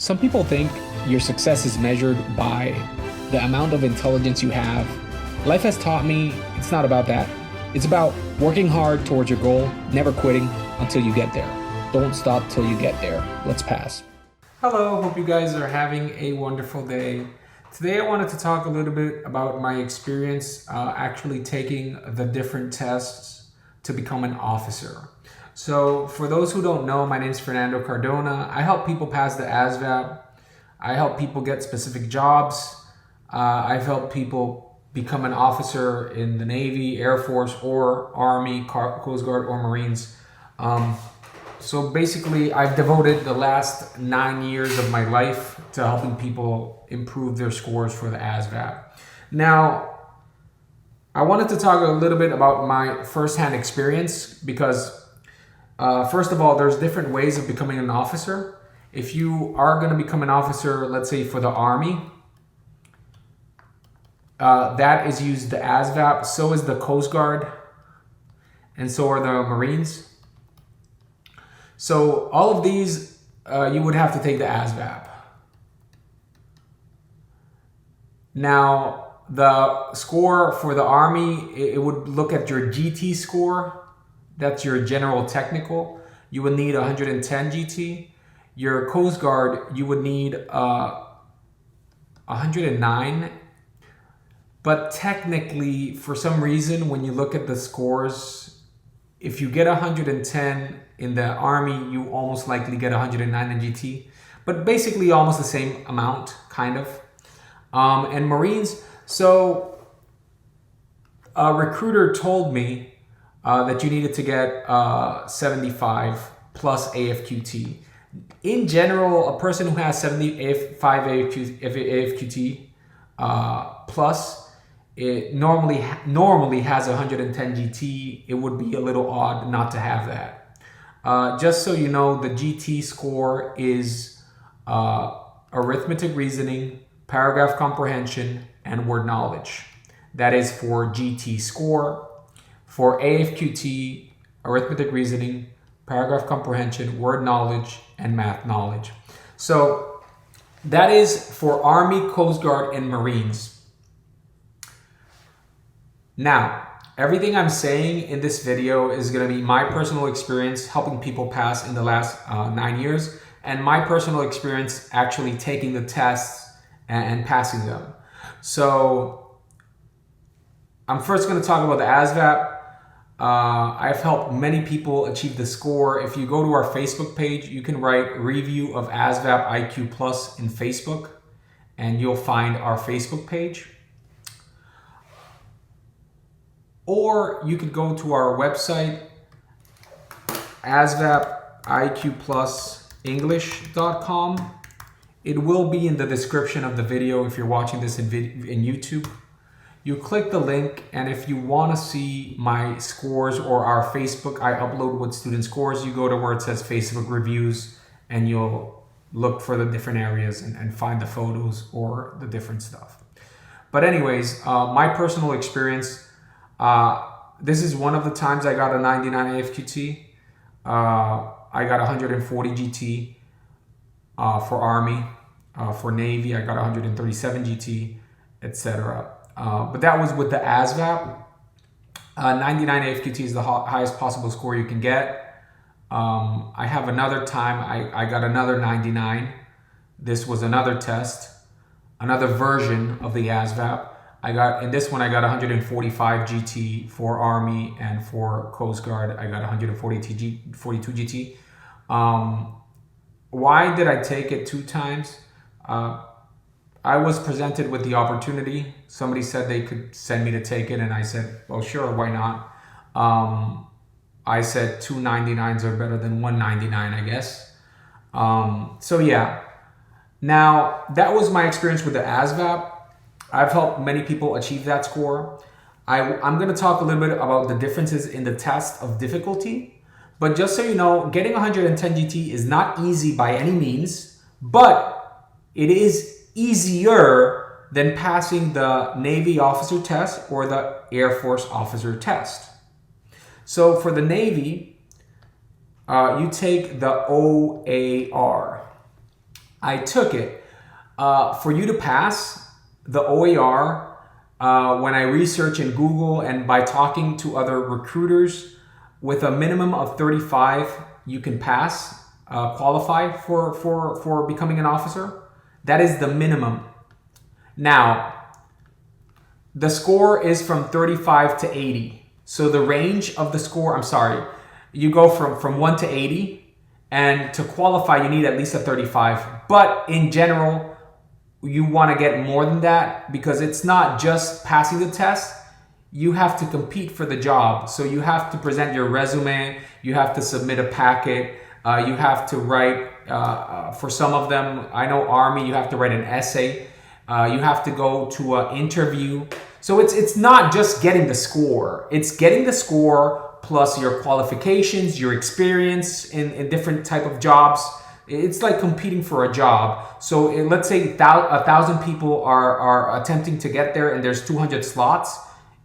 Some people think your success is measured by the amount of intelligence you have. Life has taught me it's not about that. It's about working hard towards your goal, never quitting until you get there. Don't stop till you get there. Let's pass. Hello, hope you guys are having a wonderful day. Today I wanted to talk a little bit about my experience actually taking the different tests to become an officer. So for those who don't know, my name is Fernando Cardona. I help people pass the ASVAB. I help people get specific jobs. I've helped people become an officer in the Navy, Air Force, or Army, Coast Guard, or Marines. So basically, I've devoted the last 9 years of my life to helping people improve their scores for the ASVAB. Now, I wanted to talk a little bit about my firsthand experience because first of all, there's different ways of becoming an officer. If you are going to become an officer, let's say for the Army, that is used the ASVAB, so is the Coast Guard, and so are the Marines. So all of these, you would have to take the ASVAB. Now, the score for the Army, it would look at your GT score. That's your general technical. You would need 110 GT. Your Coast Guard, you would need 109. But technically, for some reason, when you look at the scores, if you get 110 in the Army, you almost likely get 109 in GT. But basically almost the same amount, kind of. And Marines, so a recruiter told me that you needed to get 75 plus AFQT. In general, a person who has 75 AFQT plus, it normally has 110 GT. It would be a little odd not to have that. Just so you know, the GT score is arithmetic reasoning, paragraph comprehension, and word knowledge. That is for GT score. For AFQT, arithmetic reasoning, paragraph comprehension, word knowledge, and math knowledge. So that is for Army, Coast Guard, and Marines. Now, everything I'm saying in this video is going to be my personal experience helping people pass in the last 9 years, and my personal experience actually taking the tests and passing them. So I'm first going to talk about the ASVAB. I've helped many people achieve the score. If you go to our Facebook page, you can write review of ASVAB IQ Plus in Facebook, and you'll find our Facebook page. Or you could go to our website, ASVABIQPlusEnglish.com. It will be in the description of the video if you're watching this in YouTube. You click the link, and if you want to see my scores or our Facebook, I upload with student scores, you go to where it says Facebook reviews, and you'll look for the different areas and find the photos or the different stuff. But anyways, my personal experience, this is one of the times I got a 99 AFQT. I got 140 GT for Army. For Navy, I got 137 GT, etc. But that was with the ASVAB. 99 AFQT is the highest possible score you can get. I have another time, I got another 99. This was another test, another version of the ASVAB. In this one, I got 145 GT for Army, and for Coast Guard, I got 142 GT. Why did I take it 2 times? I was presented with the opportunity. Somebody said they could send me to take it, and I said, well, sure, why not? I said 2 99s are better than 199, I guess. So yeah. Now, that was my experience with the ASVAB. I've helped many people achieve that score. I'm going to talk a little bit about the differences in the test of difficulty. But just so you know, getting 110 GT is not easy by any means, but it is easier than passing the Navy officer test or the Air Force officer test. So for the Navy, you take the OAR. I took it. For you to pass the OER, when I research in Google and by talking to other recruiters, with a minimum of 35, you can pass, qualify for becoming an officer. That is the minimum. Now, the score is from 35 to 80. So the range of the score, you go from 1 to 80, and to qualify, you need at least a 35. But in general, you want to get more than that, because it's not just passing the test. You have to compete for the job. So you have to present your resume, you have to submit a packet, you have to write, for some of them, I know Army, you have to write an essay, you have to go to an interview. So it's not just getting the score, it's getting the score plus your qualifications, your experience in different type of jobs. It's like competing for a job. So let's say 1,000 people are attempting to get there and there's 200 slots.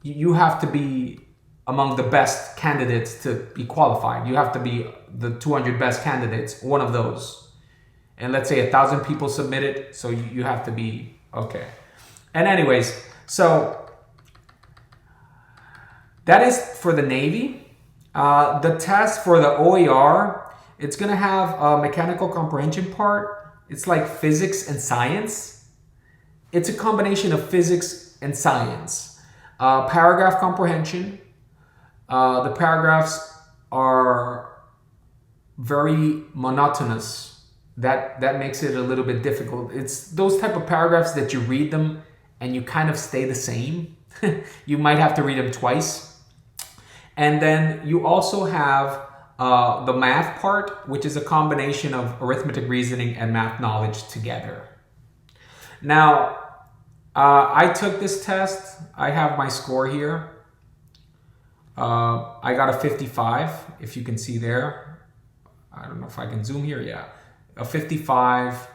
You have to be among the best candidates to be qualified. You have to be the 200 best candidates, one of those. And let's say 1,000 people submitted, so you have to be okay. And anyways, so that is for the Navy. The test for the OER, it's gonna have a mechanical comprehension part. It's like physics and science. It's a combination of physics and science. Paragraph comprehension. The paragraphs are very monotonous. That makes it a little bit difficult. It's those type of paragraphs that you read them and you kind of stay the same. You might have to read them twice. And then you also have the math part, which is a combination of arithmetic reasoning and math knowledge together. Now, I took this test. I have my score here. I got a 55, if you can see there. I don't know if I can zoom here. Yeah, a 55.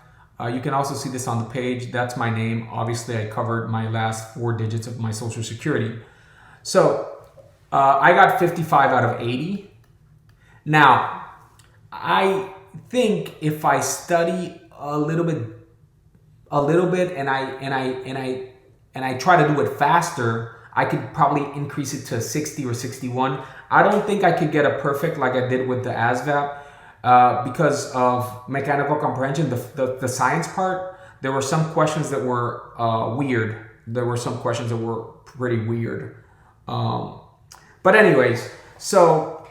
You can also see this on the page. That's my name. Obviously, I covered my last 4 digits of my social security. So I got 55 out of 80. Now, I think if I study a little bit and I try to do it faster, I could probably increase it to 60 or 61. I don't think I could get a perfect like I did with the ASVAB because of mechanical comprehension, the science part. There were some questions that were weird. There were some questions that were pretty weird. But anyways, so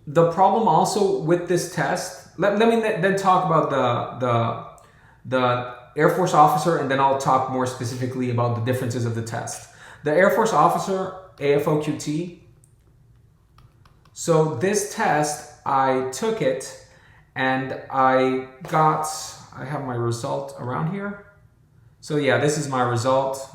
the problem also with this test, let me then talk about the Air Force officer, and then I'll talk more specifically about the differences of the test. The Air Force officer, AFQT. So this test, I took it and I have my result around here. So yeah, this is my result.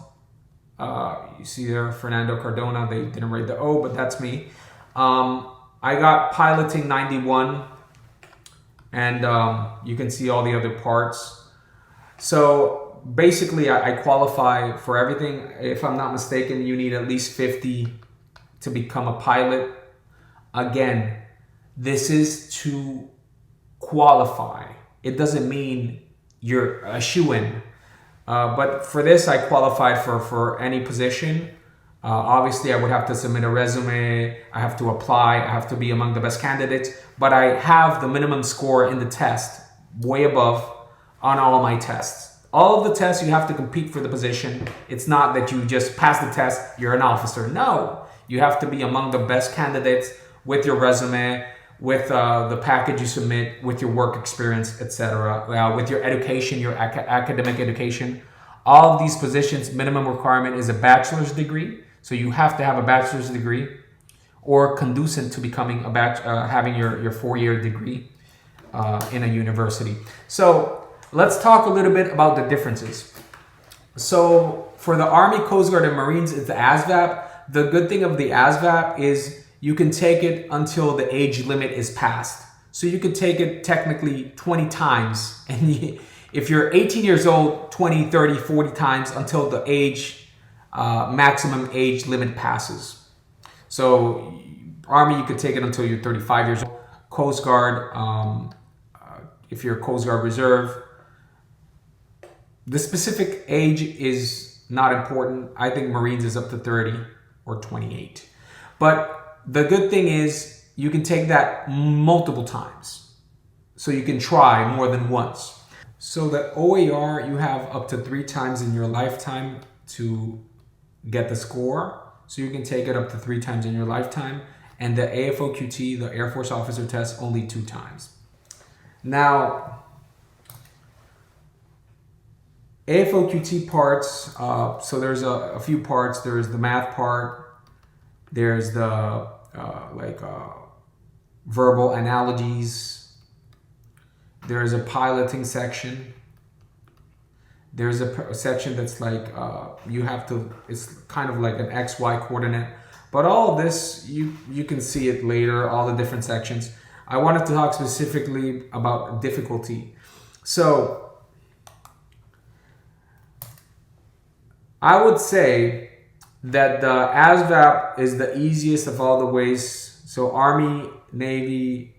You see there, Fernando, Cardona, they didn't write the O, but that's me. I got piloting 91, and you can see all the other parts. So basically, I qualify for everything. If I'm not mistaken, you need at least 50 to become a pilot. Again, this is to qualify. It doesn't mean you're a shoo-in. But for this, I qualified for any position. Obviously, I would have to submit a resume. I have to apply. I have to be among the best candidates. But I have the minimum score in the test, way above on all my tests. All of the tests, you have to compete for the position. It's not that you just pass the test, you're an officer. No, you have to be among the best candidates with your resume, with the package you submit, with your work experience, etc., with your education, your academic education. All of these positions, minimum requirement is a bachelor's degree. So you have to have a bachelor's degree or conducive to becoming having your 4-year degree in a university. So let's talk a little bit about the differences. So for the Army, Coast Guard, and Marines, it's the ASVAB. The good thing of the ASVAB is you can take it until the age limit is passed. So you could take it technically 20 times. And if you're 18 years old, 20, 30, 40 times until the maximum age limit passes. So Army, you could take it until you're 35 years old. Coast Guard, if you're Coast Guard Reserve, The specific age is not important. I think Marines is up to 30 or 28. But the good thing is you can take that multiple times. So you can try more than once. So the OAR, you have up to 3 times in your lifetime to get the score. So you can take it up to 3 times in your lifetime. And the AFQT, the Air Force Officer Test, only 2 times. Now, AFQT parts, so there's a few parts. There's the math part. There's the verbal analogies. There's a piloting section. There's a section that's like, you have to, it's kind of like an XY coordinate. But all of this, you can see it later, all the different sections. I wanted to talk specifically about difficulty. So, I would say that the ASVAB is the easiest of all the ways. So Army, Navy,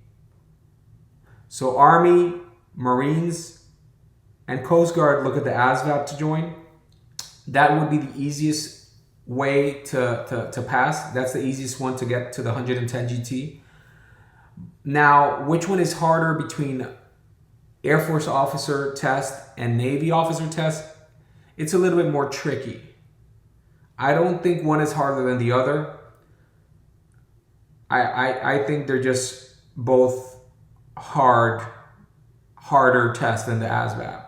Army, Marines, and Coast Guard look at the ASVAB to join. That would be the easiest way to pass. That's the easiest one to get to the 110 GT. Now, which one is harder between Air Force Officer Test and Navy Officer Test? It's a little bit more tricky. I don't think one is harder than the other. I think they're just both harder tests than the ASVAB.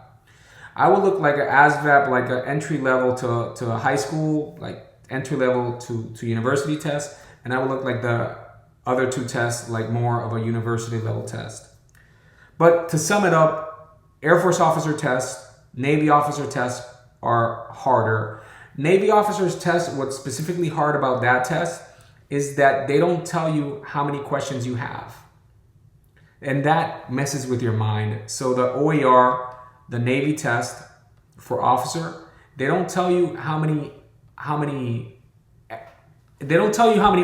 I would look like an ASVAB, like an entry level to a high school, like entry level to university test, and I would look like the other 2 tests like more of a university level test. But to sum it up, Air Force Officer Test, Navy Officer Test are harder. Navy Officers Test, what's specifically hard about that test is that they don't tell you how many questions you have. And that messes with your mind. So the OAR, the Navy test for officer, they don't tell you how many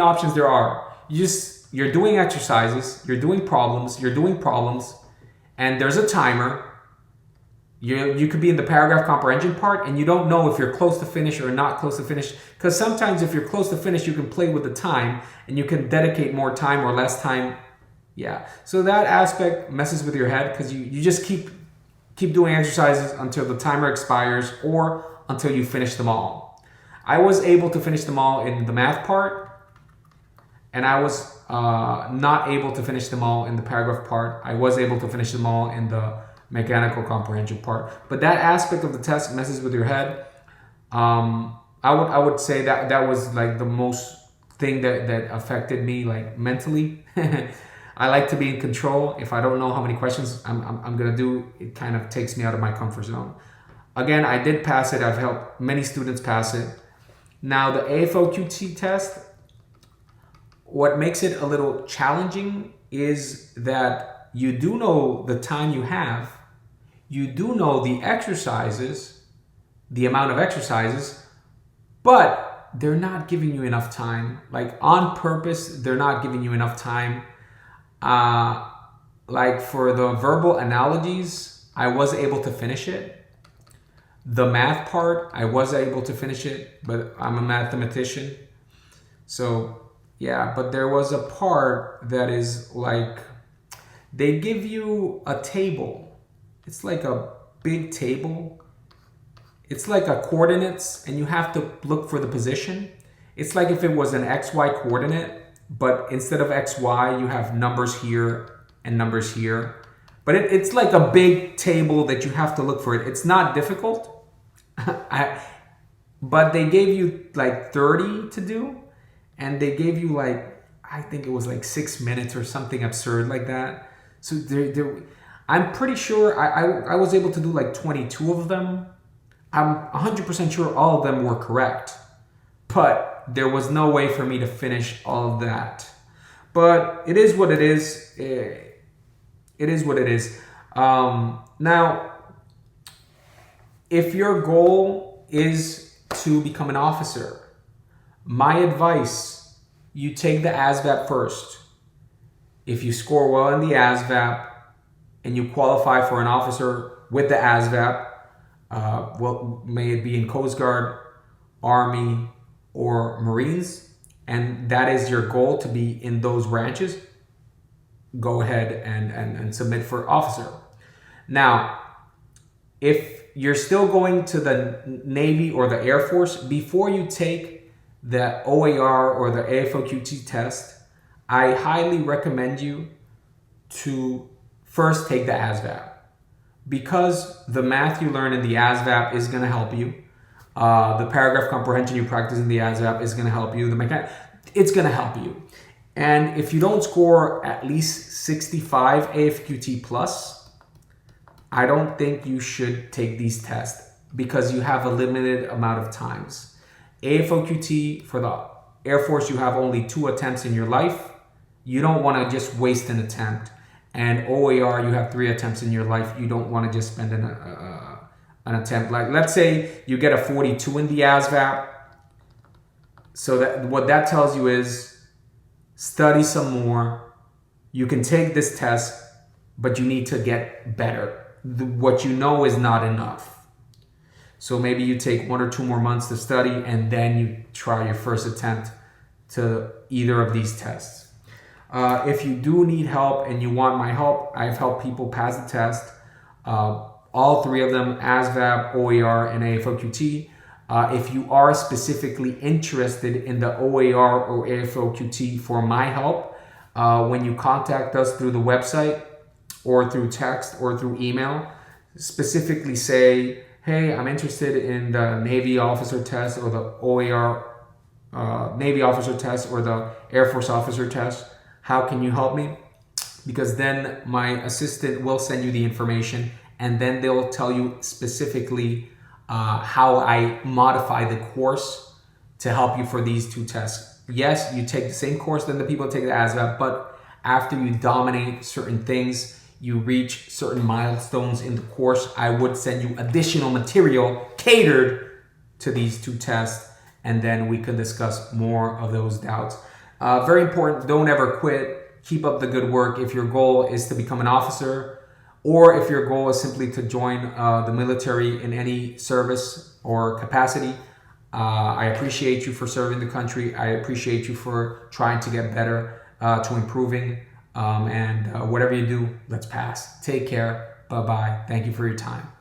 options there are. You're doing exercises, you're doing problems, and there's a timer. You could be in the paragraph comprehension part and you don't know if you're close to finish or not close to finish. Because sometimes if you're close to finish, you can play with the time and you can dedicate more time or less time. Yeah. So that aspect messes with your head because you just keep doing exercises until the timer expires or until you finish them all. I was able to finish them all in the math part, and I was not able to finish them all in the paragraph part. I was able to finish them all in the mechanical comprehension part. But that aspect of the test messes with your head. I would say that was like the most thing that affected me like mentally. I like to be in control. If I don't know how many questions I'm gonna do, it kind of takes me out of my comfort zone. Again, I did pass it. I've helped many students pass it. Now the AFQT test, what makes it a little challenging is that you do know the time you have, you do know the exercises, the amount of exercises, but they're not giving you enough time. Like on purpose, they're not giving you enough time. Like for the verbal analogies, I was able to finish it. The math part, I was able to finish it, but I'm a mathematician. So yeah, but there was a part that is like, they give you a table. It's like a big table. It's like a coordinates and you have to look for the position. It's like if it was an XY coordinate, but instead of XY, you have numbers here and numbers here. But it's like a big table that you have to look for it. It's not difficult. But they gave you like 30 to do. And they gave you like, I think it was like 6 minutes or something absurd like that. So I'm pretty sure I was able to do like 22 of them. I'm 100% sure all of them were correct. But there was no way for me to finish all of that. But it is what it is. It is what it is. Now, if your goal is to become an officer, my advice, you take the ASVAB first. If you score well in the ASVAB and you qualify for an officer with the ASVAB, well, may it be in Coast Guard, Army, or Marines, and that is your goal to be in those branches, go ahead and submit for officer. Now, if you're still going to the Navy or the Air Force, before you take the OAR or the AFQT test, I highly recommend you to first take the ASVAB, because the math you learn in the ASVAB is going to help you. The paragraph comprehension you practice in the ASVAB is going to help you. It's going to help you. And if you don't score at least 65 AFQT plus, I don't think you should take these tests, because you have a limited amount of times. AFQT for the Air Force, you have only 2 attempts in your life. You don't want to just waste an attempt. And OAR, you have 3 attempts in your life. You don't want to just spend an attempt. Like, let's say you get a 42 in the ASVAB. So that what that tells you is study some more. You can take this test, but you need to get better. What you know is not enough. So maybe you take 1 or 2 more months to study, and then you try your first attempt to either of these tests. If you do need help and you want my help, I've helped people pass the test. All 3 of them, ASVAB, OAR, and AFQT. If you are specifically interested in the OAR or AFQT for my help, when you contact us through the website or through text or through email, specifically say, hey, I'm interested in the Navy officer test or the OAR Navy officer test or the Air Force officer test. How can you help me? Because then my assistant will send you the information, and then they'll tell you specifically how I modify the course to help you for these 2 tests. Yes, you take the same course than the people that take the ASVAB, but after you dominate certain things, you reach certain milestones in the course, I would send you additional material catered to these 2 tests, and then we can discuss more of those doubts. Very important, don't ever quit. Keep up the good work. If your goal is to become an officer, or if your goal is simply to join the military in any service or capacity, I appreciate you for serving the country. I appreciate you for trying to get better, to improving. And whatever you do, let's pass. Take care. Bye-bye. Thank you for your time.